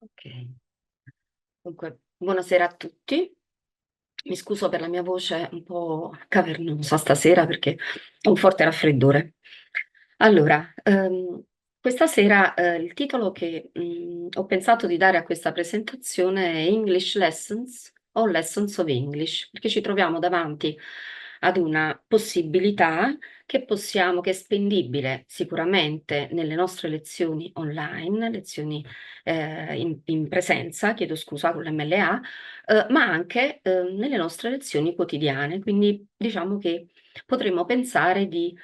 Ok, dunque, buonasera a tutti. Mi scuso per la mia voce un po' cavernosa stasera perché ho un forte raffreddore. Allora, questa sera il titolo che ho pensato di dare a questa presentazione è English Lessons o Lessons of English, perché ci troviamo davanti ad una possibilità che è spendibile sicuramente nelle nostre lezioni online, lezioni in presenza, chiedo scusa, con l'MLA, ma anche nelle nostre lezioni quotidiane. Quindi diciamo che potremmo pensare di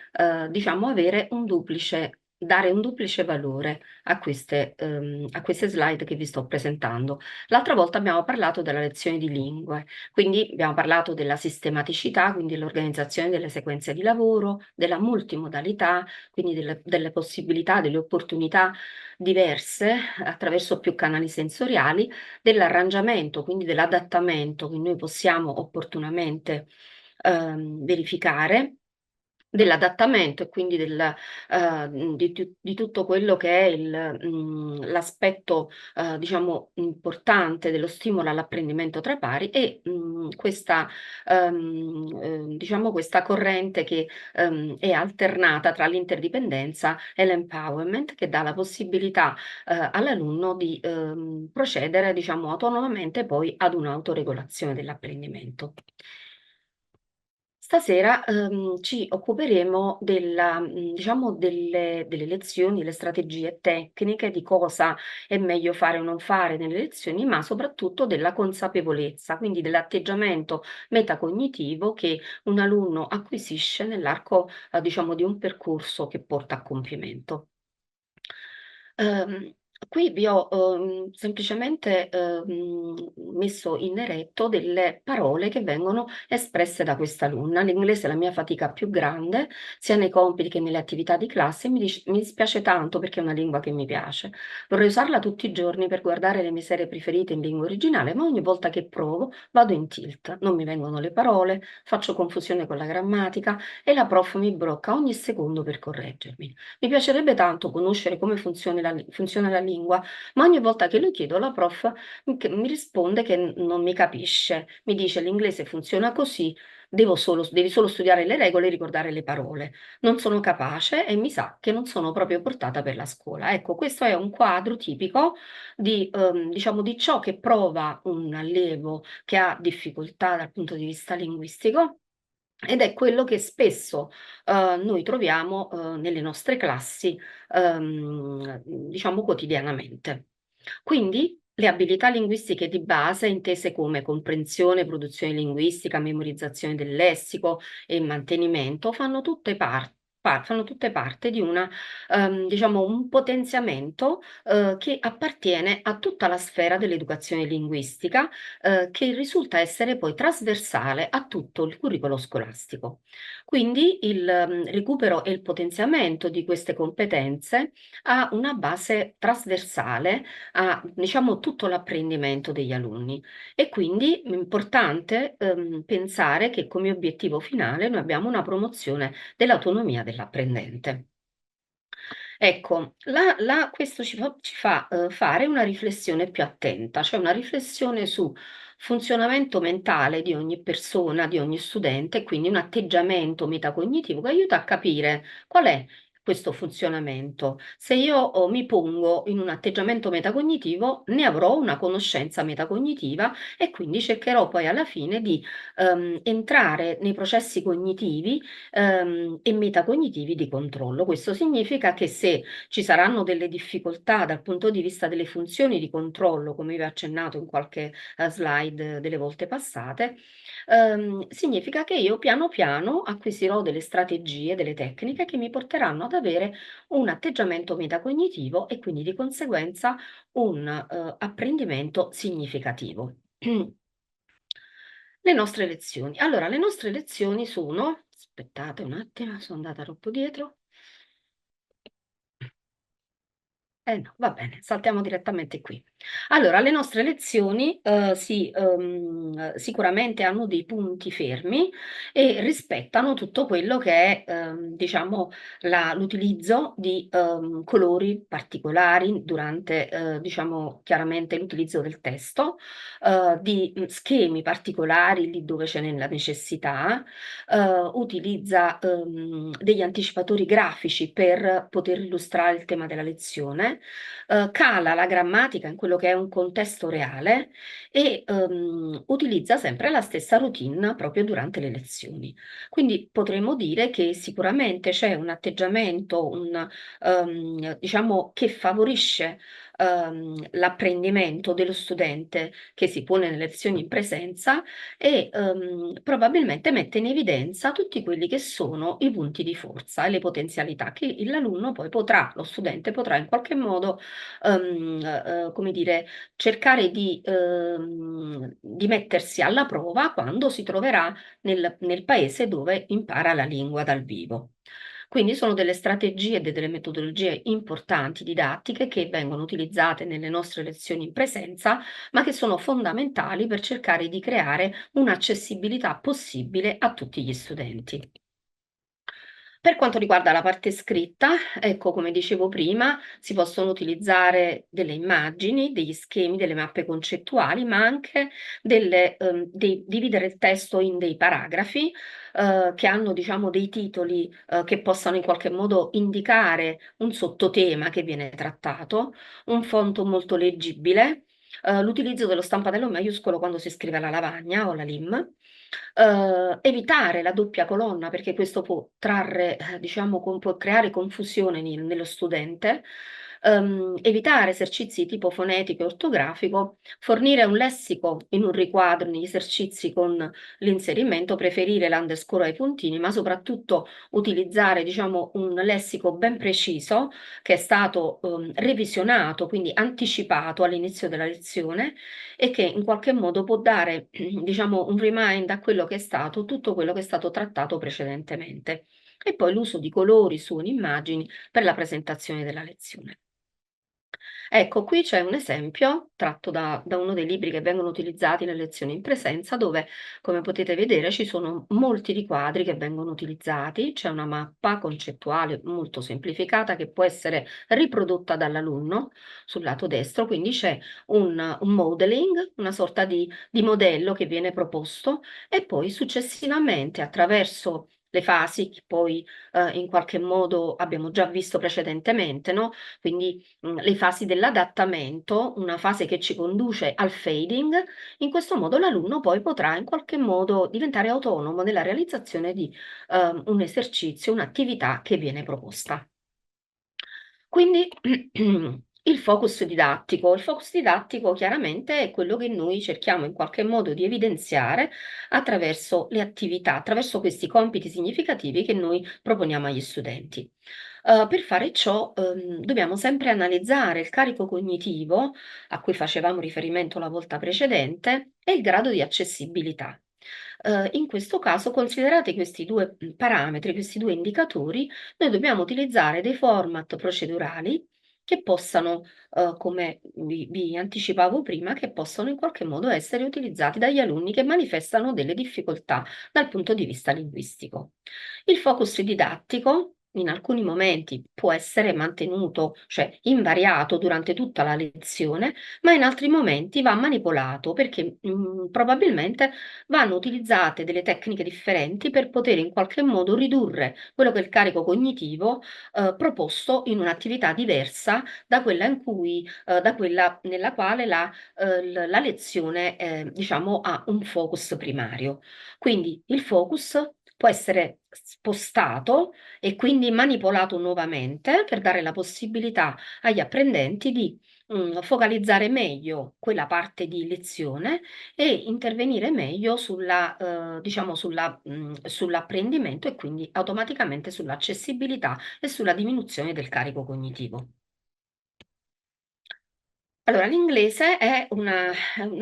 diciamo, avere un duplice, dare un duplice valore a queste slide che vi sto presentando. L'altra volta abbiamo parlato della lezione di lingue, quindi abbiamo parlato della sistematicità, quindi l'organizzazione delle sequenze di lavoro, della multimodalità, quindi delle possibilità, delle opportunità diverse attraverso più canali sensoriali, dell'arrangiamento, quindi dell'adattamento che noi possiamo opportunamente verificare, dell'adattamento e quindi di tutto quello che è l'aspetto, diciamo, importante dello stimolo all'apprendimento tra pari e diciamo, questa corrente che è alternata tra l'interdipendenza e l'empowerment, che dà la possibilità all'alunno di procedere, diciamo, autonomamente poi ad un'autoregolazione dell'apprendimento. Stasera ci occuperemo diciamo delle lezioni, le strategie tecniche, di cosa è meglio fare o non fare nelle lezioni, ma soprattutto della consapevolezza, quindi dell'atteggiamento metacognitivo che un alunno acquisisce nell'arco, diciamo, di un percorso che porta a compimento. Ehm, Qui vi ho semplicemente messo in eretto delle parole che vengono espresse da questa alunna. L'inglese è la mia fatica più grande, sia nei compiti che nelle attività di classe, e mi dispiace tanto perché è una lingua che mi piace. Vorrei usarla tutti i giorni per guardare le mie serie preferite in lingua originale, ma ogni volta che provo vado in tilt. Non mi vengono le parole, faccio confusione con la grammatica e la prof mi blocca ogni secondo per correggermi. Mi piacerebbe tanto conoscere come funziona la lingua, ma ogni volta che lo chiedo la prof mi risponde che non mi capisce. Mi dice l'inglese funziona così, devi solo studiare le regole e ricordare le parole. Non sono capace e mi sa che non sono proprio portata per la scuola. Ecco, questo è un quadro tipico diciamo, di ciò che prova un allievo che ha difficoltà dal punto di vista linguistico. Ed è quello che spesso noi troviamo nelle nostre classi, diciamo quotidianamente. Quindi le abilità linguistiche di base, intese come comprensione, produzione linguistica, memorizzazione del lessico e mantenimento, fanno tutte parte di diciamo, un potenziamento che appartiene a tutta la sfera dell'educazione linguistica, che risulta essere poi trasversale a tutto il curriculum scolastico. Quindi il recupero e il potenziamento di queste competenze ha una base trasversale a, diciamo, tutto l'apprendimento degli alunni e quindi è importante pensare che come obiettivo finale noi abbiamo una promozione dell'autonomia dell'apprendente. Ecco, questo ci fa fare una riflessione più attenta, cioè una riflessione su funzionamento mentale di ogni persona, di ogni studente, e quindi un atteggiamento metacognitivo che aiuta a capire qual è questo funzionamento. Se io mi pongo in un atteggiamento metacognitivo, ne avrò una conoscenza metacognitiva e quindi cercherò poi alla fine di entrare nei processi cognitivi e metacognitivi di controllo. Questo significa che se ci saranno delle difficoltà dal punto di vista delle funzioni di controllo, come vi ho accennato in qualche slide delle volte passate, significa che io piano piano acquisirò delle strategie, delle tecniche che mi porteranno ad avere un atteggiamento metacognitivo e quindi di conseguenza un apprendimento significativo. Le nostre lezioni. Allora, le nostre lezioni sono, aspettate un attimo, sono andata troppo dietro. No, va bene, saltiamo direttamente qui. Allora, le nostre lezioni, sicuramente hanno dei punti fermi e rispettano tutto quello che è, diciamo, l'utilizzo di, colori particolari durante, diciamo, chiaramente l'utilizzo del testo, di, schemi particolari lì dove ce n'è la necessità, utilizza, degli anticipatori grafici per poter illustrare il tema della lezione, cala la grammatica in quello che è un contesto reale e utilizza sempre la stessa routine proprio durante le lezioni. Quindi potremmo dire che sicuramente c'è un atteggiamento, diciamo, che favorisce l'apprendimento dello studente che si pone nelle lezioni in presenza e probabilmente mette in evidenza tutti quelli che sono i punti di forza e le potenzialità che l'alunno poi potrà, lo studente potrà in qualche modo come dire, cercare di mettersi alla prova quando si troverà nel paese dove impara la lingua dal vivo. Quindi sono delle strategie e delle metodologie importanti, didattiche, che vengono utilizzate nelle nostre lezioni in presenza, ma che sono fondamentali per cercare di creare un'accessibilità possibile a tutti gli studenti. Per quanto riguarda la parte scritta, ecco, come dicevo prima, si possono utilizzare delle immagini, degli schemi, delle mappe concettuali, ma anche dividere il testo in dei paragrafi, che hanno, diciamo, dei titoli, che possano in qualche modo indicare un sottotema che viene trattato, un font molto leggibile, l'utilizzo dello stampadello maiuscolo quando si scrive alla lavagna o alla LIM, evitare la doppia colonna perché questo può trarre, diciamo, può creare confusione nello studente, evitare esercizi tipo fonetico e ortografico, fornire un lessico in un riquadro negli esercizi con l'inserimento, preferire l'underscore ai puntini, ma soprattutto utilizzare, diciamo, un lessico ben preciso che è stato revisionato, quindi anticipato all'inizio della lezione e che in qualche modo può dare, diciamo, un remind a quello che è stato, tutto quello che è stato trattato precedentemente. E poi l'uso di colori, suoni, immagini per la presentazione della lezione. Ecco, qui c'è un esempio tratto da uno dei libri che vengono utilizzati nelle lezioni in presenza, dove, come potete vedere, ci sono molti riquadri che vengono utilizzati, c'è una mappa concettuale molto semplificata che può essere riprodotta dall'alunno sul lato destro, quindi c'è un modeling, una sorta di modello che viene proposto e poi successivamente attraverso le fasi che poi in qualche modo abbiamo già visto precedentemente, no? Quindi le fasi dell'adattamento, una fase che ci conduce al fading, in questo modo l'alunno poi potrà in qualche modo diventare autonomo nella realizzazione di un esercizio, un'attività che viene proposta. Quindi il focus didattico chiaramente è quello che noi cerchiamo in qualche modo di evidenziare attraverso le attività, attraverso questi compiti significativi che noi proponiamo agli studenti. Per fare ciò, dobbiamo sempre analizzare il carico cognitivo, a cui facevamo riferimento la volta precedente, e il grado di accessibilità. In questo caso, considerate questi due parametri, questi due indicatori, noi dobbiamo utilizzare dei format procedurali che possano, come vi anticipavo prima, che possono in qualche modo essere utilizzati dagli alunni che manifestano delle difficoltà dal punto di vista linguistico. Il focus didattico in alcuni momenti può essere mantenuto, cioè invariato durante tutta la lezione, ma in altri momenti va manipolato perché probabilmente vanno utilizzate delle tecniche differenti per poter in qualche modo ridurre quello che è il carico cognitivo proposto in un'attività diversa da quella in cui, da quella nella quale la lezione, diciamo, ha un focus primario. Quindi il focus può essere spostato e quindi manipolato nuovamente per dare la possibilità agli apprendenti di focalizzare meglio quella parte di lezione e intervenire meglio diciamo sull'apprendimento e quindi automaticamente sull'accessibilità e sulla diminuzione del carico cognitivo. Allora, l'inglese è una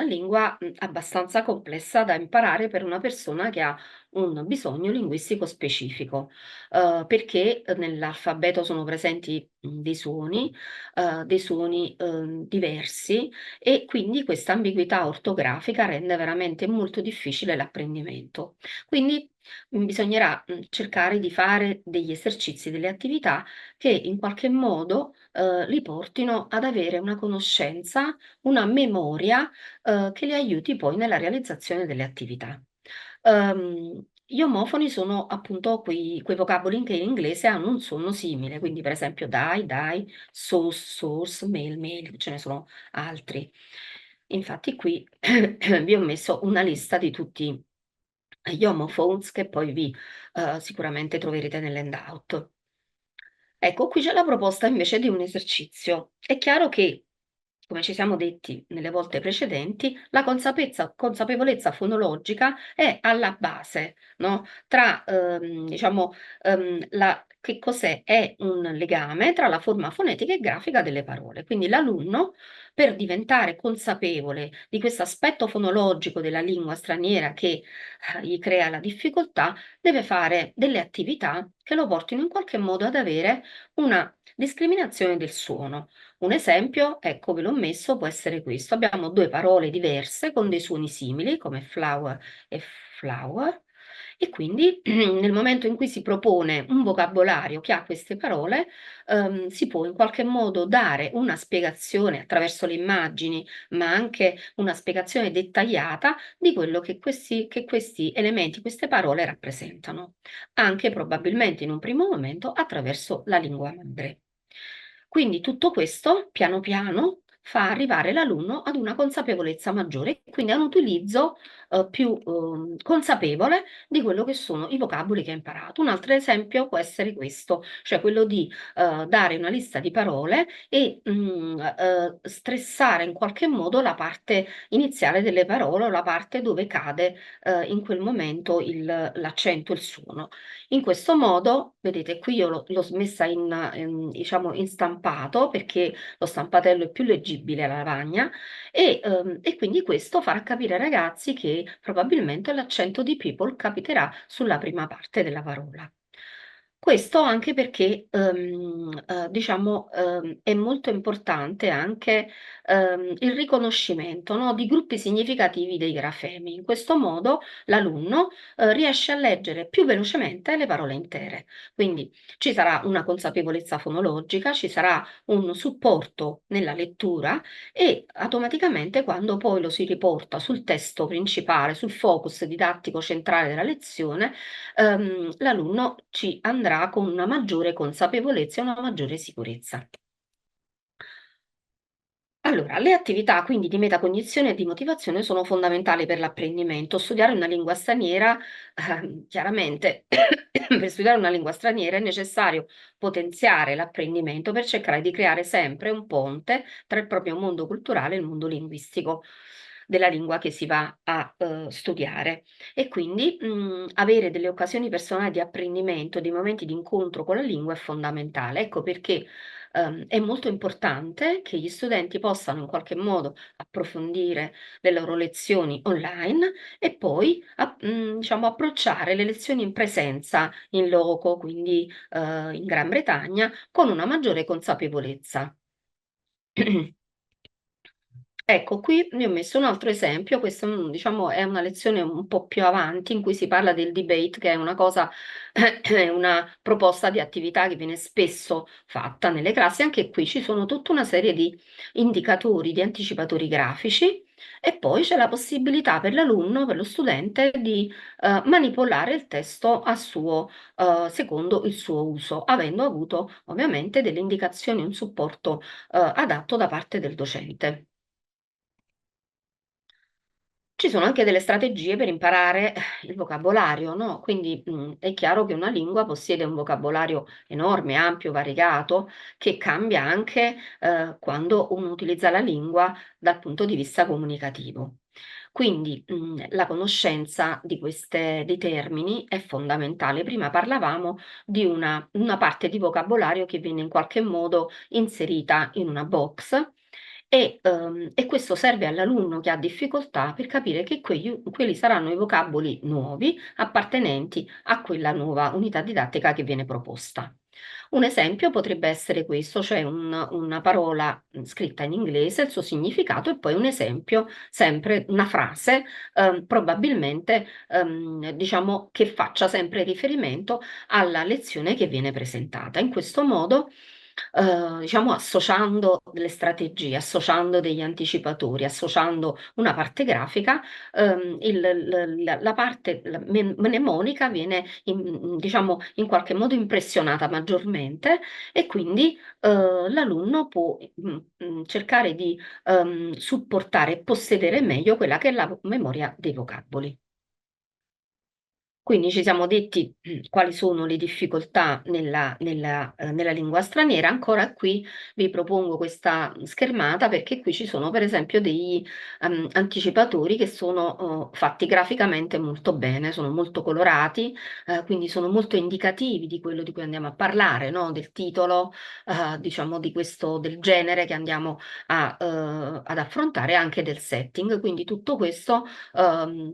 lingua abbastanza complessa da imparare per una persona che ha un bisogno linguistico specifico, perché nell'alfabeto sono presenti dei suoni diversi e quindi questa ambiguità ortografica rende veramente molto difficile l'apprendimento. Quindi bisognerà cercare di fare degli esercizi, delle attività che in qualche modo li portino ad avere una conoscenza, una memoria che li aiuti poi nella realizzazione delle attività. Gli omofoni sono appunto quei vocaboli che in inglese hanno un suono simile, quindi per esempio die, source, source, mail, ce ne sono altri. Infatti qui vi ho messo una lista di tutti gli homophones che poi sicuramente troverete nell'handout. Ecco, qui c'è la proposta invece di un esercizio. È chiaro che, come ci siamo detti nelle volte precedenti, la consapevolezza fonologica è alla base, no? Tra, diciamo, che cos'è? È un legame tra la forma fonetica e grafica delle parole. Quindi l'alunno, per diventare consapevole di questo aspetto fonologico della lingua straniera che gli crea la difficoltà, deve fare delle attività che lo portino in qualche modo ad avere una discriminazione del suono. Un esempio, ecco ve l'ho messo, può essere questo. Abbiamo due parole diverse con dei suoni simili come flower e flower e quindi nel momento in cui si propone un vocabolario che ha queste parole, si può in qualche modo dare una spiegazione attraverso le immagini, ma anche una spiegazione dettagliata di quello che questi elementi, queste parole rappresentano, anche probabilmente in un primo momento attraverso la lingua madre. Quindi tutto questo, piano piano, fa arrivare l'alunno ad una consapevolezza maggiore e quindi a un utilizzo più consapevole di quello che sono i vocaboli che ha imparato. Un altro esempio può essere questo, cioè quello di dare una lista di parole e stressare in qualche modo la parte iniziale delle parole o la parte dove cade in quel momento l'accento, il suono. In questo modo, vedete qui io l'ho smessa diciamo in stampato, perché lo stampatello è più leggibile alla lavagna e quindi questo farà capire ai ragazzi che probabilmente l'accento di people capiterà sulla prima parte della parola. Questo anche perché, diciamo, è molto importante anche, il riconoscimento, no, di gruppi significativi dei grafemi. In questo modo l'alunno, riesce a leggere più velocemente le parole intere. Quindi ci sarà una consapevolezza fonologica, ci sarà un supporto nella lettura e automaticamente quando poi lo si riporta sul testo principale, sul focus didattico centrale della lezione, l'alunno ci andrà con una maggiore consapevolezza e una maggiore sicurezza. Allora, le attività quindi di metacognizione e di motivazione sono fondamentali per l'apprendimento. Studiare una lingua straniera, chiaramente, per studiare una lingua straniera è necessario potenziare l'apprendimento per cercare di creare sempre un ponte tra il proprio mondo culturale e il mondo linguistico della lingua che si va a studiare. E quindi avere delle occasioni personali di apprendimento, dei momenti di incontro con la lingua è fondamentale. Ecco perché è molto importante che gli studenti possano in qualche modo approfondire le loro lezioni online e poi diciamo approcciare le lezioni in presenza, in loco, quindi in Gran Bretagna, con una maggiore consapevolezza. Ecco, qui vi ho messo un altro esempio, questo diciamo è una lezione un po' più avanti in cui si parla del debate, che è una cosa, è una proposta di attività che viene spesso fatta nelle classi. Anche qui ci sono tutta una serie di indicatori, di anticipatori grafici e poi c'è la possibilità per l'alunno, per lo studente, di manipolare il testo secondo il suo uso, avendo avuto ovviamente delle indicazioni, un supporto adatto da parte del docente. Ci sono anche delle strategie per imparare il vocabolario, no, quindi, è chiaro che una lingua possiede un vocabolario enorme, ampio, variegato, che cambia anche, quando uno utilizza la lingua dal punto di vista comunicativo. Quindi, la conoscenza dei termini è fondamentale. Prima parlavamo di una parte di vocabolario che viene in qualche modo inserita in una box e questo serve all'alunno che ha difficoltà per capire che quelli saranno i vocaboli nuovi appartenenti a quella nuova unità didattica che viene proposta. Un esempio potrebbe essere questo, cioè una parola scritta in inglese, il suo significato e poi un esempio, sempre una frase, probabilmente diciamo che faccia sempre riferimento alla lezione che viene presentata. In questo modo, diciamo, associando delle strategie, associando degli anticipatori, associando una parte grafica, la parte mnemonica viene, diciamo, in qualche modo impressionata maggiormente e quindi l'alunno può cercare di supportare e possedere meglio quella che è la memoria dei vocaboli. Quindi ci siamo detti quali sono le difficoltà nella lingua straniera. Ancora qui vi propongo questa schermata perché qui ci sono per esempio degli anticipatori che sono fatti graficamente molto bene, sono molto colorati, quindi sono molto indicativi di quello di cui andiamo a parlare, no? Del titolo, diciamo di questo, del genere che andiamo ad affrontare, anche del setting. Quindi tutto questo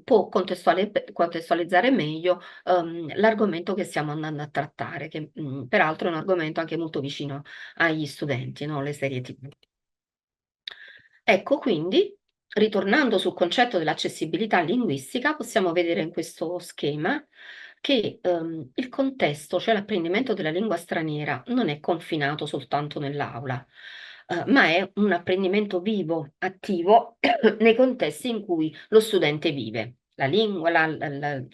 può contestualizzare meglio l'argomento che stiamo andando a trattare, che peraltro è un argomento anche molto vicino agli studenti, no? Le serie TV. Ecco, quindi, ritornando sul concetto dell'accessibilità linguistica, possiamo vedere in questo schema che il contesto, cioè l'apprendimento della lingua straniera, non è confinato soltanto nell'aula, ma è un apprendimento vivo, attivo, nei contesti in cui lo studente vive, la lingua,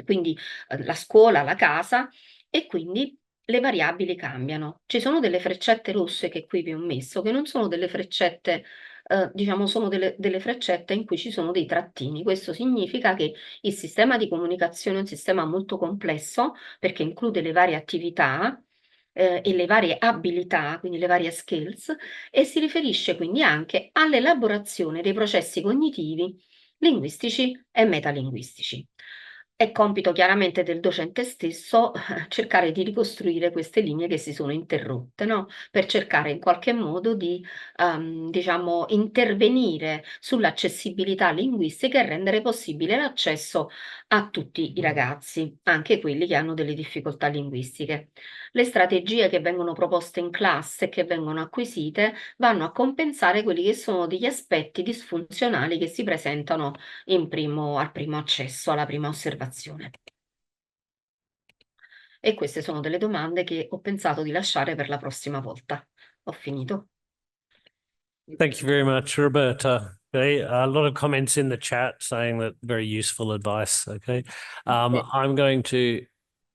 quindi la scuola, la casa, e quindi le variabili cambiano. Ci sono delle freccette rosse che qui vi ho messo, che non sono delle freccette, diciamo, sono delle freccette in cui ci sono dei trattini. Questo significa che il sistema di comunicazione è un sistema molto complesso perché include le varie attività e le varie abilità, quindi le varie skills, e si riferisce quindi anche all'elaborazione dei processi cognitivi, linguistici e metalinguistici. È compito chiaramente del docente stesso cercare di ricostruire queste linee che si sono interrotte, no? Per cercare in qualche modo di, diciamo, intervenire sull'accessibilità linguistica e rendere possibile l'accesso a tutti i ragazzi, anche quelli che hanno delle difficoltà linguistiche. Le strategie che vengono proposte in classe e che vengono acquisite vanno a compensare quelli che sono degli aspetti disfunzionali che si presentano al primo accesso, alla prima osservazione. E queste sono delle domande che ho pensato di lasciare per la prossima volta. Ho finito. Thank you very much, Roberta. Okay, a lot of comments in the chat saying that very useful advice. Okay, I'm going to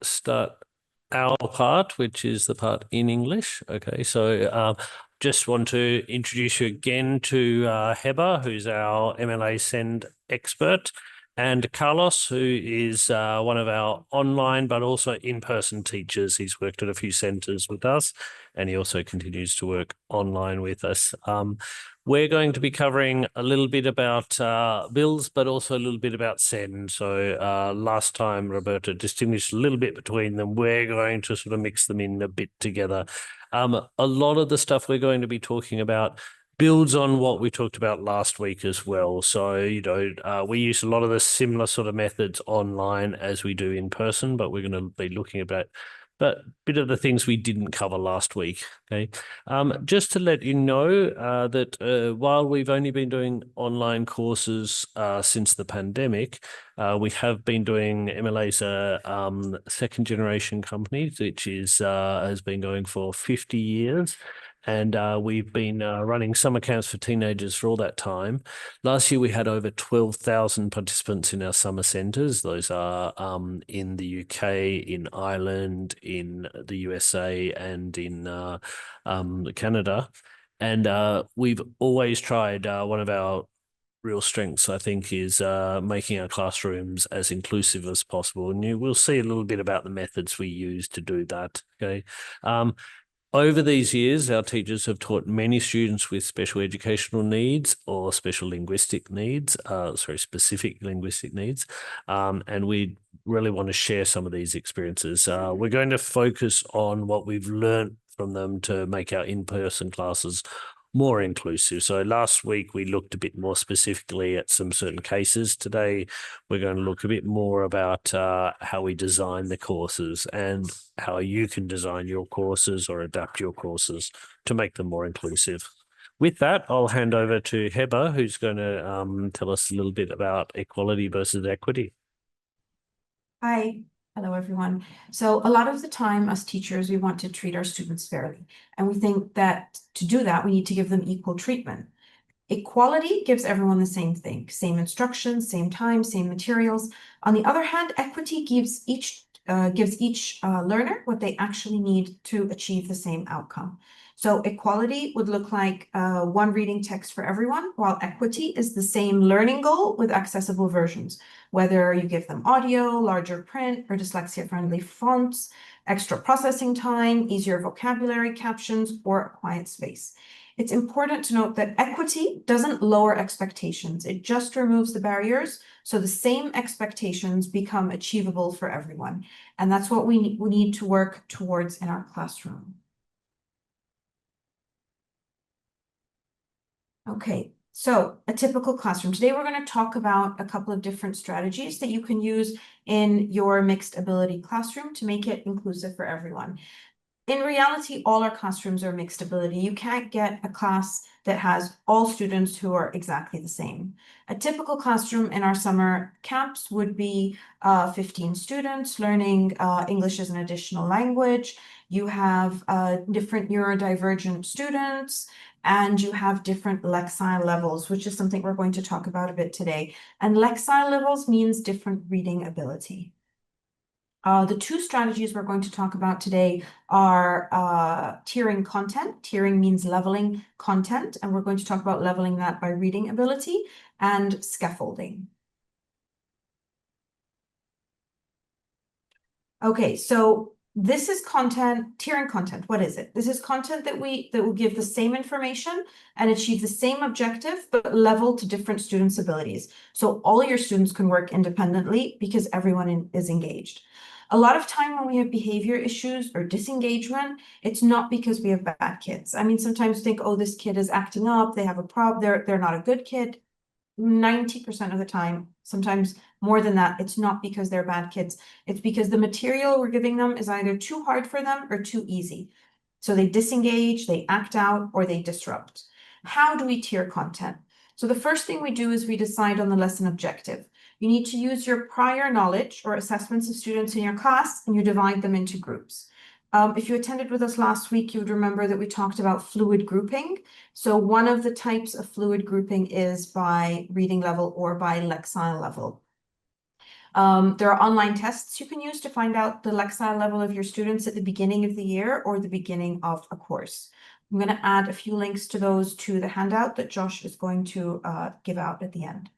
start our part, which is the part in English. Okay, so just want to introduce you again to Heber, who's our MLA Send expert, and Carlos, who is one of our online but also in-person teachers. He's worked at a few centres with us, and he also continues to work online with us. We're going to be covering a little bit about BiLS, but also a little bit about Send. So last time, Roberta distinguished a little bit between them. We're going to sort of mix them in a bit together. A lot of the stuff we're going to be talking about builds on what we talked about last week as well. So, you know, we use a lot of the similar sort of methods online as we do in person, but we're going to be looking about a bit of the things we didn't cover last week. Okay, just to let you know that while we've only been doing online courses since the pandemic, we have been doing MLA's second generation company, which is has been going for 50 years. And we've been running summer camps for teenagers for all that time. Last year, we had over 12,000 participants in our summer centres. Those are in the UK, in Ireland, in the USA, and in Canada. And we've always tried, one of our real strengths, I think, is making our classrooms as inclusive as possible. And you will see a little bit about the methods we use to do that. Okay. Over these years, our teachers have taught many students with special educational needs or special linguistic needs, specific linguistic needs, and we really want to share some of these experiences. We're going to focus on what we've learned from them to make our in-person classes more inclusive. So last week we looked a bit more specifically at some certain cases. Today we're going to look a bit more about how we design the courses and how you can design your courses or adapt your courses to make them more inclusive. With that, I'll hand over to Heba, who's going to tell us a little bit about equality versus equity. Hi. Hello, everyone. So a lot of the time, us teachers, we want to treat our students fairly. And we think that to do that, we need to give them equal treatment. Equality gives everyone the same thing, same instructions, same time, same materials. On the other hand, equity gives each learner what they actually need to achieve the same outcome. So equality would look like one reading text for everyone, while equity is the same learning goal with accessible versions, whether you give them audio, larger print, or dyslexia-friendly fonts, extra processing time, easier vocabulary captions, or a quiet space. It's important to note that equity doesn't lower expectations. It just removes the barriers, so the same expectations become achievable for everyone. And that's what we need to work towards in our classroom. Okay, so a typical classroom. Today we're going to talk about a couple of different strategies that you can use in your mixed ability classroom to make it inclusive for everyone. In reality, all our classrooms are mixed ability. You can't get a class that has all students who are exactly the same. A typical classroom in our summer camps would be 15 students learning English as an additional language. You have different neurodivergent students, and you have different Lexile levels, which is something we're going to talk about a bit today. And Lexile levels means different reading ability. The two strategies we're going to talk about today are tiering content. Tiering means leveling content, and we're going to talk about leveling that by reading ability, and scaffolding. Okay, so this is content, tiering content. What is it? This is content that will give the same information and achieve the same objective, but level to different students' abilities. So all your students can work independently because everyone is engaged. A lot of time when we have behavior issues or disengagement, it's not because we have bad kids. I mean, sometimes think, oh, this kid is acting up, they have a problem, they're not a good kid. 90% of the time, sometimes more than that, it's not because they're bad kids. It's because the material we're giving them is either too hard for them or too easy. So they disengage, they act out, or they disrupt. How do we tier content? So the first thing we do is we decide on the lesson objective. You need to use your prior knowledge or assessments of students in your class, and you divide them into groups. If you attended with us last week, you would remember that we talked about fluid grouping. So one of the types of fluid grouping is by reading level or by Lexile level. There are online tests you can use to find out the Lexile level of your students at the beginning of the year or the beginning of a course. I'm going to add a few links to those to the handout that Josh is going to give out at the end.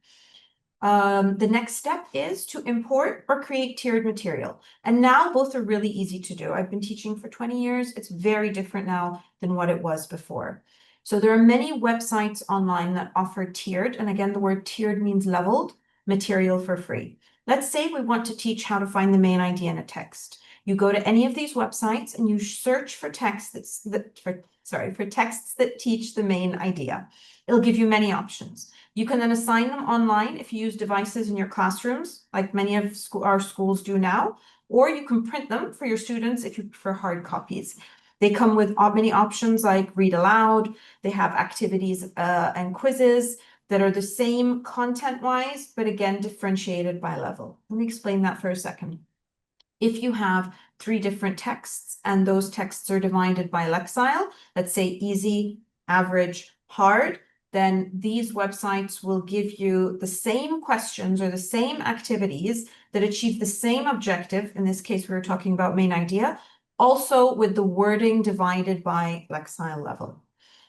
The next step is to import or create tiered material. And now both are really easy to do. I've been teaching for 20 years. It's very different now than what it was before. So there are many websites online that offer tiered, and again, the word tiered means leveled, material for free. Let's say we want to teach how to find the main idea in a text. You go to any of these websites and you search for texts for texts that teach the main idea. It'll give you many options. You can then assign them online if you use devices in your classrooms, like many of our schools do now, or you can print them for your students if you prefer hard copies. They come with many options like read aloud. They have activities and quizzes that are the same content-wise, but again, differentiated by level. Let me explain that for a second. If you have 3 different texts and those texts are divided by Lexile, let's say easy, average, hard, then these websites will give you the same questions or the same activities that achieve the same objective. In this case, we were talking about main idea, also with the wording divided by Lexile level.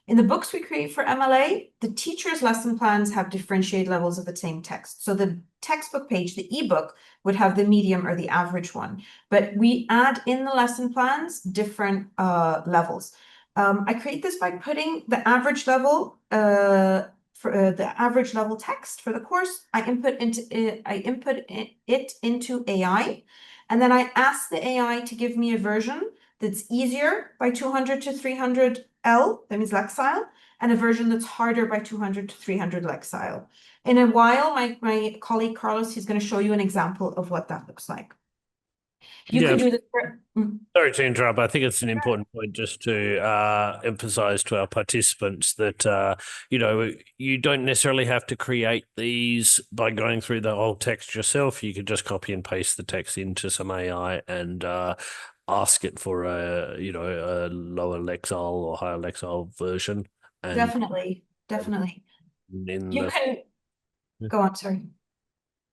In the books we create for MLA, the teacher's lesson plans have differentiated levels of the same text. So the textbook page, the ebook, would have the medium or the average one. But we add in the lesson plans different levels. I create this by putting the average level the average level text for the course. I input it into AI, and then I ask the AI to give me a version that's easier by 200 to 300 L, that means lexile, and a version that's harder by 200 to 300 lexile. In a while, my colleague Carlos, he's going to show you an example of what that looks like. You Yeah. can do this for, Sorry to interrupt. I think it's an important point just to emphasize to our participants that, you don't necessarily have to create these by going through the whole text yourself. You could just copy and paste the text into some AI and ask it for a lower Lexile or higher Lexile version. And definitely. in You the can go on, sorry.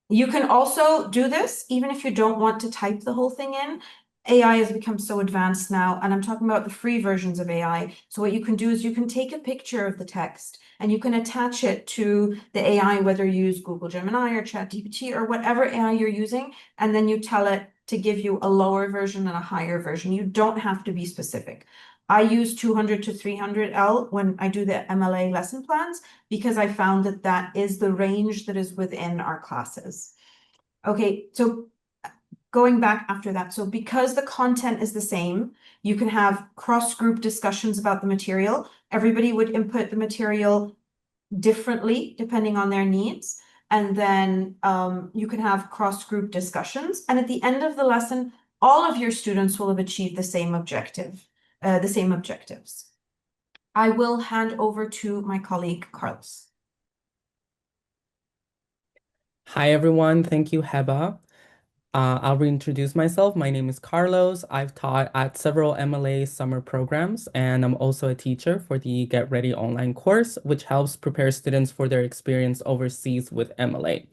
You can also do this even if you don't want to type the whole thing in. AI has become so advanced now, and I'm talking about the free versions of AI. So what you can do is you can take a picture of the text and you can attach it to the AI, whether you use Google Gemini or ChatGPT or whatever AI you're using, and then you tell it to give you a lower version and a higher version. You don't have to be specific. I use 200 to 300L when I do the MLA lesson plans because I found that that is the range that is within our classes. Okay, so going back after that, so because the content is the same, you can have cross-group discussions about the material. Everybody would input the material differently depending on their needs. And then you can have cross-group discussions. And at the end of the lesson, all of your students will have achieved the same objectives. I will hand over to my colleague, Carlos. Hi, everyone. Thank you, Heba. I'll reintroduce myself. My name is Carlos. I've taught at several MLA summer programs, and I'm also a teacher for the Get Ready online course, which helps prepare students for their experience overseas with MLA.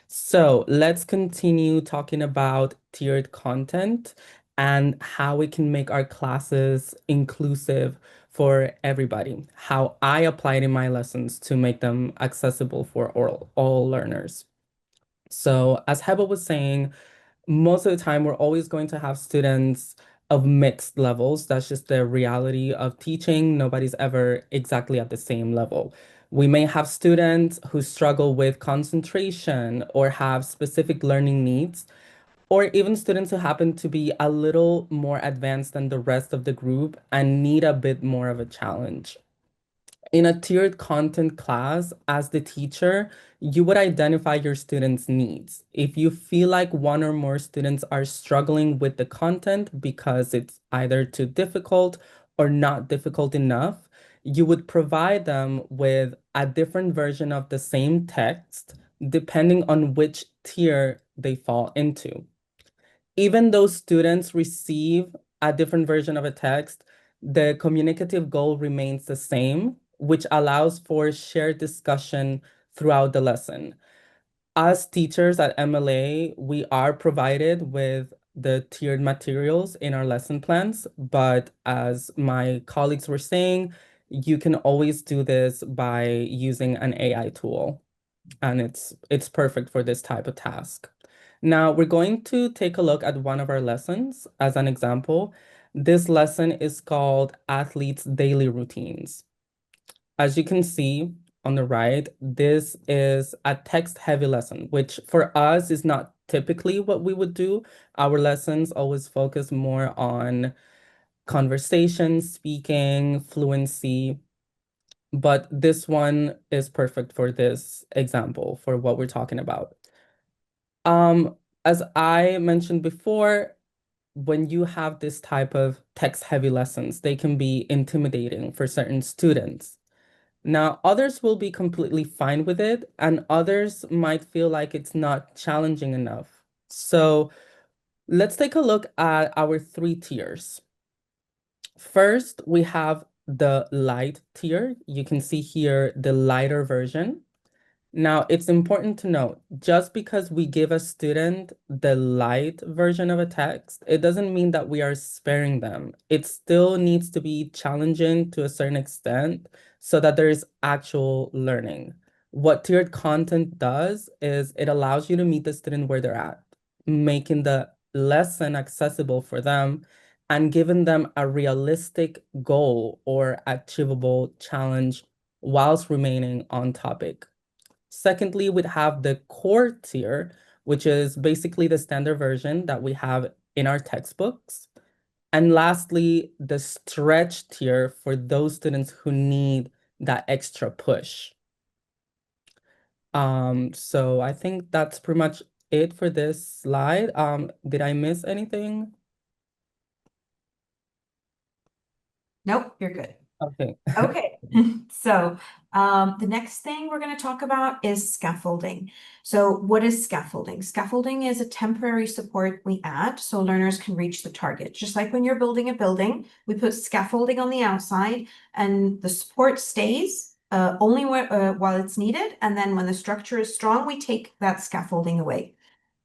So let's continue talking about tiered content and how we can make our classes inclusive for everybody, how I apply it in my lessons to make them accessible for all learners. So as Heba was saying, most of the time we're always going to have students of mixed levels. That's just the reality of teaching. Nobody's ever exactly at the same level. We may have students who struggle with concentration or have specific learning needs, or even students who happen to be a little more advanced than the rest of the group and need a bit more of a challenge. In a tiered content class, as the teacher, you would identify your students' needs. If you feel like one or more students are struggling with the content because it's either too difficult or not difficult enough, you would provide them with a different version of the same text, depending on which tier they fall into. Even though students receive a different version of a text, the communicative goal remains the same, which allows for shared discussion throughout the lesson. As teachers at MLA, we are provided with the tiered materials in our lesson plans, but as my colleagues were saying, you can always do this by using an AI tool, and it's perfect for this type of task. Now we're going to take a look at one of our lessons as an example. This lesson is called Athletes' Daily Routines. As you can see on the right, this is a text-heavy lesson, which for us is not typically what we would do. Our lessons always focus more on conversation, speaking, fluency, but this one is perfect for this example, for what we're talking about. As I mentioned before, when you have this type of text-heavy lessons, they can be intimidating for certain students. Now, others will be completely fine with it, and others might feel like it's not challenging enough. So let's take a look at our 3 tiers. First, we have the light tier. You can see here the lighter version. Now, it's important to note, just because we give a student the light version of a text, it doesn't mean that we are sparing them. It still needs to be challenging to a certain extent so that there is actual learning. What tiered content does is it allows you to meet the student where they're at, making the lesson accessible for them and giving them a realistic goal or achievable challenge whilst remaining on topic. Secondly, we'd have the core tier, which is basically the standard version that we have in our textbooks. And lastly, the stretch tier for those students who need that extra push. So I think that's pretty much it for this slide. Did I miss anything? Nope, you're good. Okay. Okay, so the next thing we're going to talk about is scaffolding. So what is scaffolding? Scaffolding is a temporary support we add so learners can reach the target. Just like when you're building a building, we put scaffolding on the outside and the support stays only while it's needed. And then when the structure is strong, we take that scaffolding away.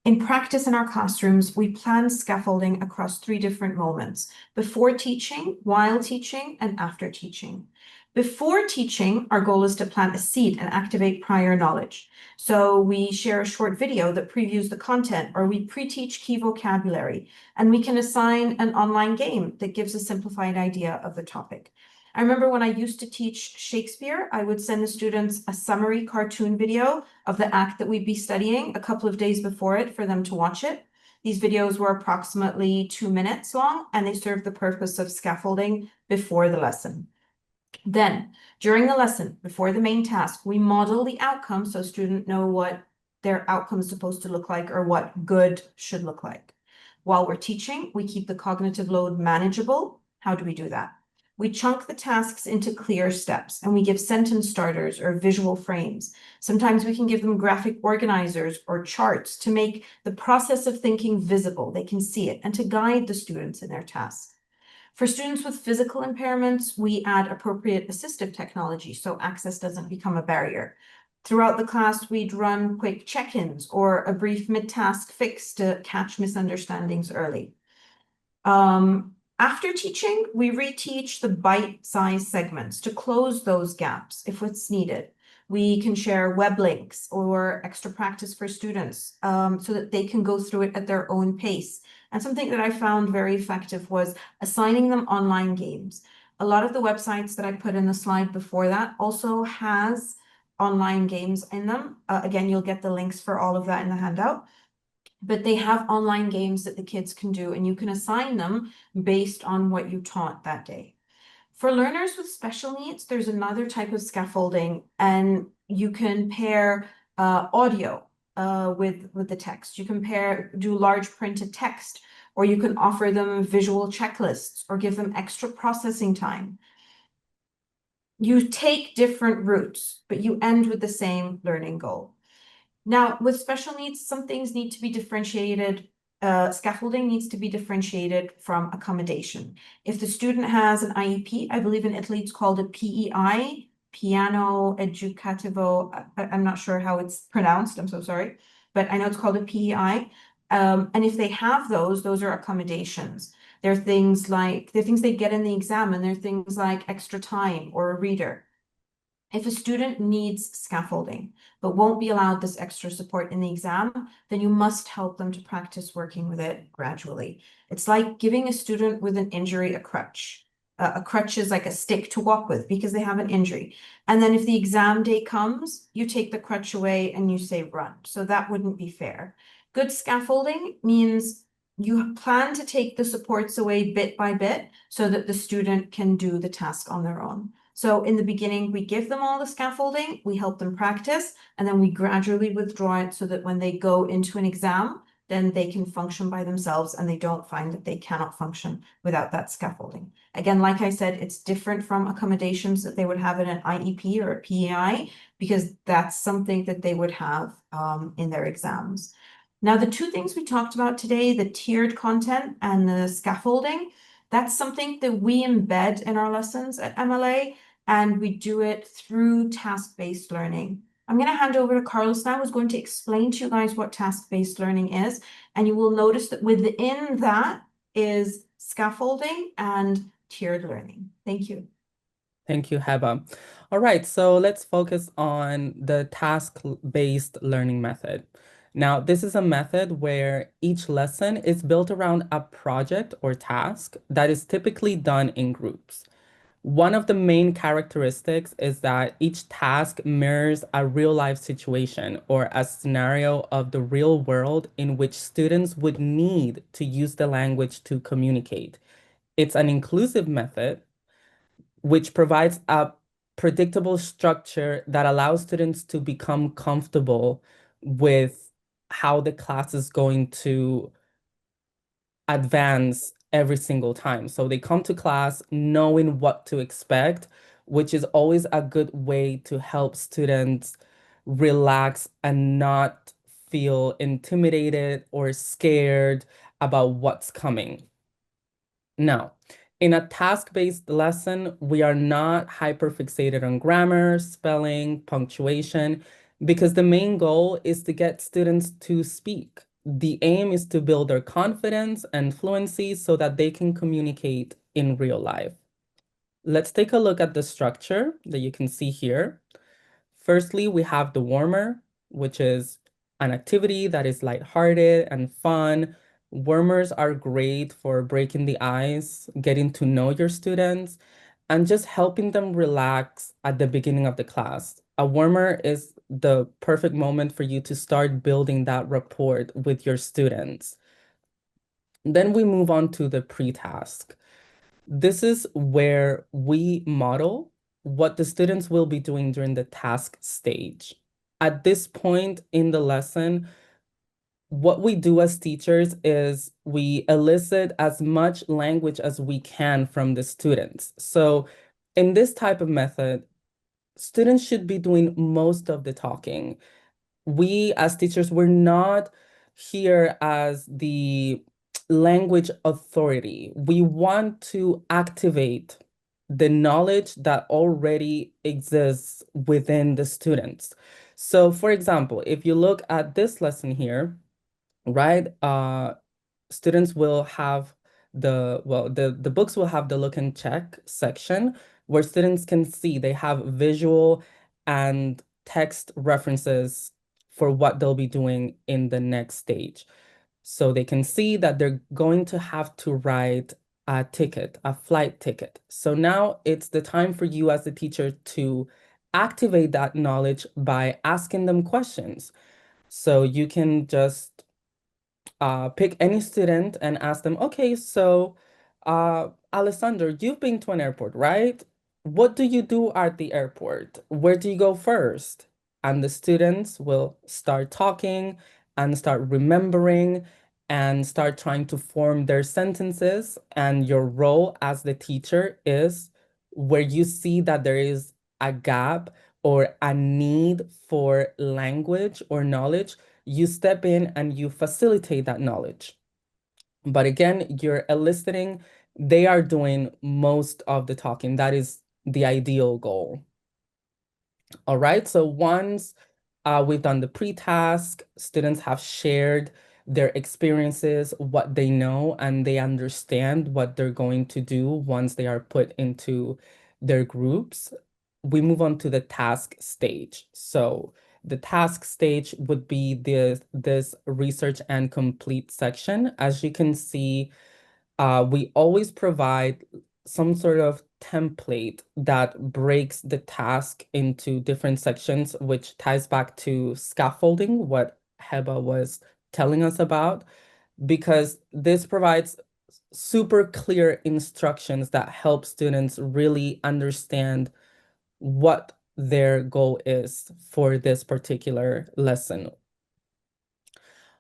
In practice in our classrooms, we plan scaffolding across 3 different moments: before teaching, while teaching, and after teaching. Before teaching, our goal is to plant a seed and activate prior knowledge. So we share a short video that previews the content, or we pre-teach key vocabulary, and we can assign an online game that gives a simplified idea of the topic. I remember when I used to teach Shakespeare, I would send the students a summary cartoon video of the act that we'd be studying a couple of days before it for them to watch it. These videos were approximately 2 minutes long, and they served the purpose of scaffolding before the lesson. Then, during the lesson, before the main task, we model the outcome so students know what their outcome is supposed to look like or what good should look like. While we're teaching, we keep the cognitive load manageable. How do we do that? We chunk the tasks into clear steps, and we give sentence starters or visual frames. Sometimes we can give them graphic organizers or charts to make the process of thinking visible. They can see it and to guide the students in their tasks. For students with physical impairments, we add appropriate assistive technology so access doesn't become a barrier. Throughout the class, we'd run quick check-ins or a brief mid-task fix to catch misunderstandings early. After teaching, we reteach the bite-sized segments to close those gaps if it's needed. We can share web links or extra practice for students so that they can go through it at their own pace. And something that I found very effective was assigning them online games. A lot of the websites that I put in the slide before that also has online games in them. Again, you'll get the links for all of that in the handout. But they have online games that the kids can do, and you can assign them based on what you taught that day. For learners with special needs, there's another type of scaffolding, and you can pair audio with the text. You can do large printed text, or you can offer them visual checklists or give them extra processing time. You take different routes, but you end with the same learning goal. Now, with special needs, some things need to be differentiated. Scaffolding needs to be differentiated from accommodation. If the student has an IEP, I believe in Italy it's called a PEI, Piano Educativo. I'm not sure how it's pronounced, I'm so sorry, but I know it's called a PEI. And if they have those are accommodations. They're things they get in the exam, and they're things like extra time or a reader. If a student needs scaffolding, but won't be allowed this extra support in the exam, then you must help them to practice working with it gradually. It's like giving a student with an injury a crutch. A crutch is like a stick to walk with because they have an injury. And then if the exam day comes, you take the crutch away and you say run. So that wouldn't be fair. Good scaffolding means you plan to take the supports away bit by bit so that the student can do the task on their own. So in the beginning, we give them all the scaffolding, we help them practice, and then we gradually withdraw it so that when they go into an exam, then they can function by themselves and they don't find that they cannot function without that scaffolding. Again, like I said, it's different from accommodations that they would have in an IEP or a PEI, because that's something that they would have in their exams. Now, the 2 things we talked about today, the tiered content and the scaffolding, that's something that we embed in our lessons at MLA, and we do it through task-based learning. I'm going to hand over to Carlos now, who's going to explain to you guys what task-based learning is, and you will notice that within that is scaffolding and tiered learning. Thank you. Thank you, Heba. All right, so let's focus on the task-based learning method. Now, this is a method where each lesson is built around a project or task that is typically done in groups. One of the main characteristics is that each task mirrors a real-life situation or a scenario of the real world in which students would need to use the language to communicate. It's an inclusive method which provides a predictable structure that allows students to become comfortable with how the class is going to advance every single time. So they come to class knowing what to expect, which is always a good way to help students relax and not feel intimidated or scared about what's coming. Now, in a task-based lesson, we are not hyper-fixated on grammar, spelling, punctuation, because the main goal is to get students to speak. The aim is to build their confidence and fluency so that they can communicate in real life. Let's take a look at the structure that you can see here. Firstly, we have the warmer, which is an activity that is lighthearted and fun. Warmers are great for breaking the ice, getting to know your students, and just helping them relax at the beginning of the class. A warmer is the perfect moment for you to start building that rapport with your students. Then we move on to the pre-task. This is where we model what the students will be doing during the task stage. At this point in the lesson, what we do as teachers is we elicit as much language as we can from the students. So in this type of method, students should be doing most of the talking. We as teachers, we're not here as the language authority. We want to activate the knowledge that already exists within the students. So for example, if you look at this lesson here, right, students will have the books will have the look and check section where students can see they have visual and text references for what they'll be doing in the next stage. So they can see that they're going to have to write a ticket, a flight ticket. So now it's the time for you as the teacher to activate that knowledge by asking them questions. So you can just pick any student and ask them, okay, so Alessandro, you've been to an airport, right? What do you do at the airport? Where do you go first? And the students will start talking and start remembering and start trying to form their sentences. And your role as the teacher is where you see that there is a gap or a need for language or knowledge, you step in and you facilitate that knowledge. But again, you're eliciting, they are doing most of the talking. That is the ideal goal. All right, so once we've done the pre-task, students have shared their experiences, what they know, and they understand what they're going to do once they are put into their groups. We move on to the task stage. So the task stage would be this research and complete section. As you can see, we always provide some sort of template that breaks the task into different sections, which ties back to scaffolding, what Heba was telling us about, because this provides super clear instructions that help students really understand what their goal is for this particular lesson.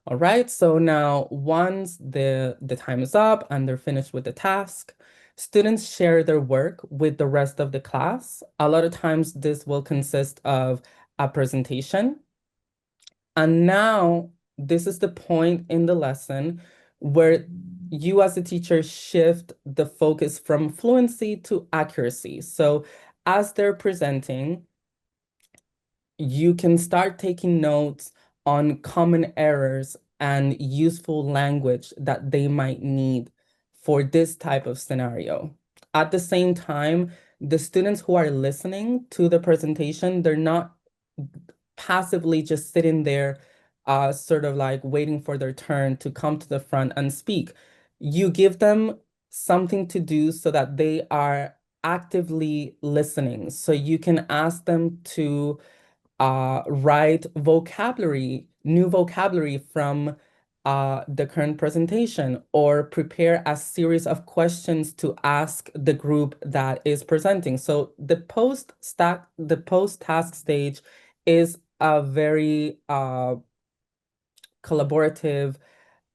All right, so now once the time is up and they're finished with the task, students share their work with the rest of the class. A lot of times this will consist of a presentation. And now this is the point in the lesson where you as a teacher shift the focus from fluency to accuracy. So as they're presenting, you can start taking notes on common errors and useful language that they might need for this type of scenario. At the same time, the students who are listening to the presentation, they're not passively just sitting there, sort of like waiting for their turn to come to the front and speak. You give them something to do so that they are actively listening. So you can ask them to write vocabulary, new vocabulary from the current presentation, or prepare a series of questions to ask the group that is presenting. So the post-task stage is a very collaborative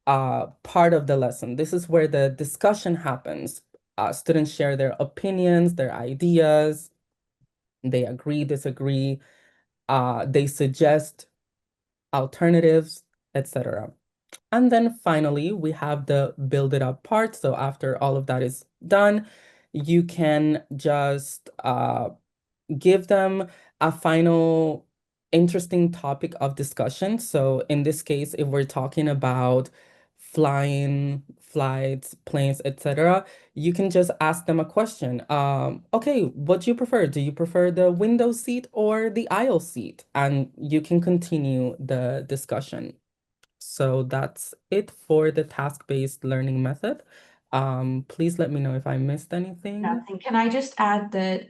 part of the lesson. This is where the discussion happens. Students share their opinions, their ideas, they agree, disagree, they suggest alternatives, etc. And then finally, we have the build it up part. So after all of that is done, you can just give them a final interesting topic of discussion. So in this case, if we're talking about flights, planes, etc., you can just ask them a question. Okay, what do you prefer? Do you prefer the window seat or the aisle seat? And you can continue the discussion. So that's it for the task-based learning method. Please let me know if I missed anything. Nothing. Can I just add that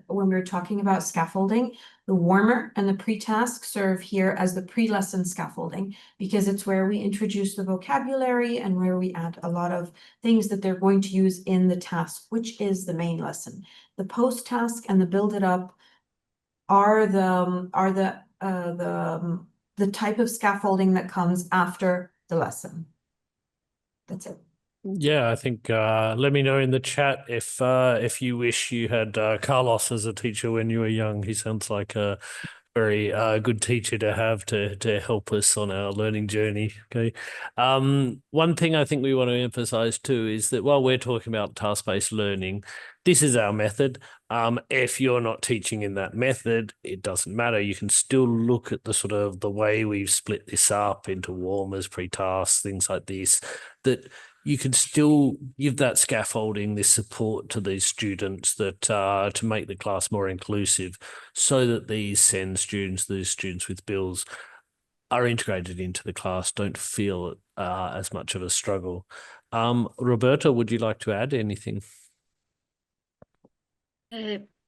when we were talking about scaffolding, the warmer and the pre-task serve here as the pre-lesson scaffolding, because it's where we introduce the vocabulary and where we add a lot of things that they're going to use in the task, which is the main lesson. The post-task and the build it up are the type of scaffolding that comes after the lesson. That's it. Yeah, I think let me know in the chat if you wish you had Carlos as a teacher when you were young. He sounds like a very good teacher to have to help us on our learning journey. Okay. One thing I think we want to emphasize too is that while we're talking about task-based learning, this is our method. If you're not teaching in that method, it doesn't matter. You can still look at the sort of the way we've split this up into warmers, pre-tasks, things like this, that you can still give that scaffolding, this support to these students that to make the class more inclusive, so that these SEND students, these students with BiLS, are integrated into the class, don't feel as much of a struggle. Roberta, would you like to add anything?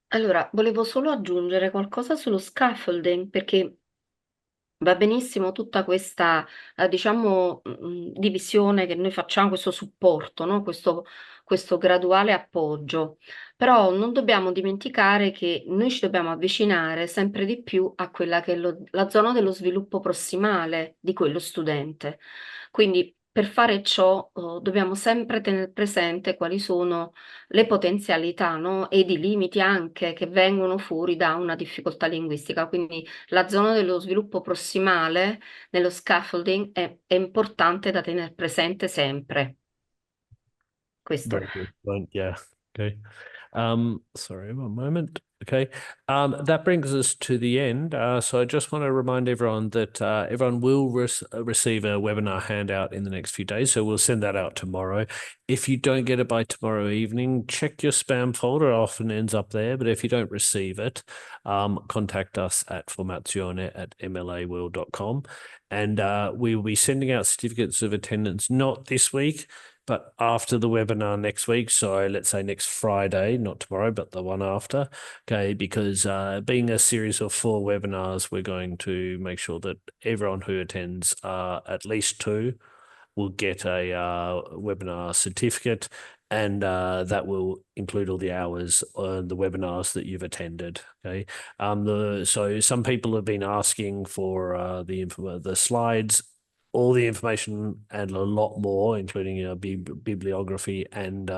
Allora, volevo solo aggiungere qualcosa sullo scaffolding, perché va benissimo tutta questa, diciamo, divisione che noi facciamo, questo supporto, no? Questo graduale appoggio. Però non dobbiamo dimenticare che noi ci dobbiamo avvicinare sempre di più a quella che è la zona dello sviluppo prossimale di quello studente. Quindi per fare ciò, dobbiamo sempre tenere presente quali sono le potenzialità, no? Ed i limiti anche che vengono fuori da una difficoltà linguistica. Quindi la zona dello sviluppo prossimale nello scaffolding è importante da tenere presente sempre. Questo. Very good point. Yeah. Okay. Sorry, one moment. Okay. That brings us to the end. So I just want to remind everyone that everyone will receive a webinar handout in the next few days. So we'll send that out tomorrow. If you don't get it by tomorrow evening, check your spam folder. It often ends up there. But if you don't receive it, contact us at formazione@mlaworld.com. And we will be sending out certificates of attendance, not this week, but after the webinar next week. So let's say next Friday, not tomorrow, but the one after. Okay, because being a series of 4 webinars, we're going to make sure that everyone who attends at least 2 will get a webinar certificate, and that will include all the hours on the webinars that you've attended. Okay, so some people have been asking for the slides, all the information and a lot more, including bibliography and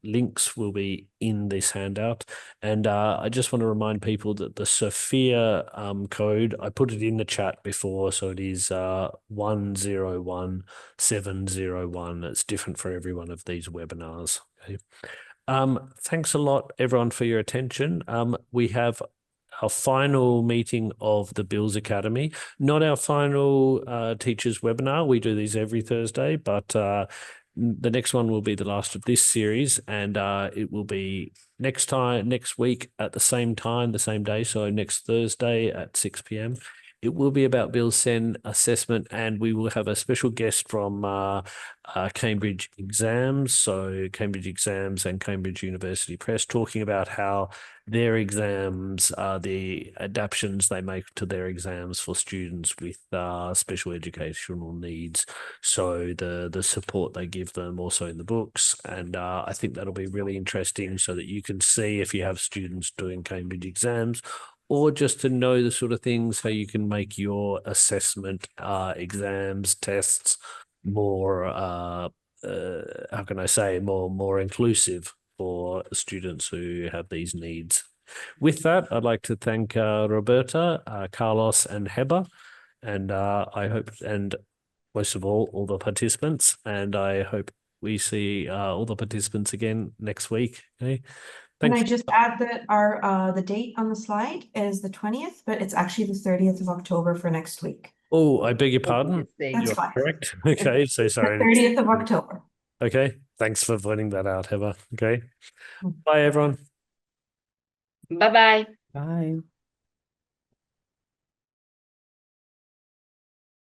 links, will be in this handout. And I just want to remind people that the Sophia code, I put it in the chat before, so it is 101701. It's different for every one of these webinars. Okay. Thanks a lot, everyone, for your attention. We have our final meeting of the BiLS Academy, not our final teachers webinar. We do these every Thursday, but the next one will be the last of this series, and it will be next week at the same time, the same day. So next Thursday at 6 p.m. It will be about BiLS SEN assessment, and we will have a special guest from Cambridge Exams, so Cambridge Exams and Cambridge University Press, talking about how their exams, the adaptations they make to their exams for students with special educational needs. So the support they give them also in the books. And I think that'll be really interesting so that you can see if you have students doing Cambridge exams, or just to know the sort of things how you can make your assessment, exams, tests more, how can I say, more inclusive for students who have these needs. With that, I'd like to thank Roberta, Carlos, and Heber, and I hope, and most of all the participants, and I hope we see all the participants again next week. Okay. Can Thanks. I just add that our the date on the slide is the 20th, but it's actually the 30th of October for next week. Oh, I beg your pardon. That's You're fine. correct. Okay, so The sorry. 30th of October. Okay, thanks for pointing that out, Heber. Okay, bye everyone. Bye bye. Bye.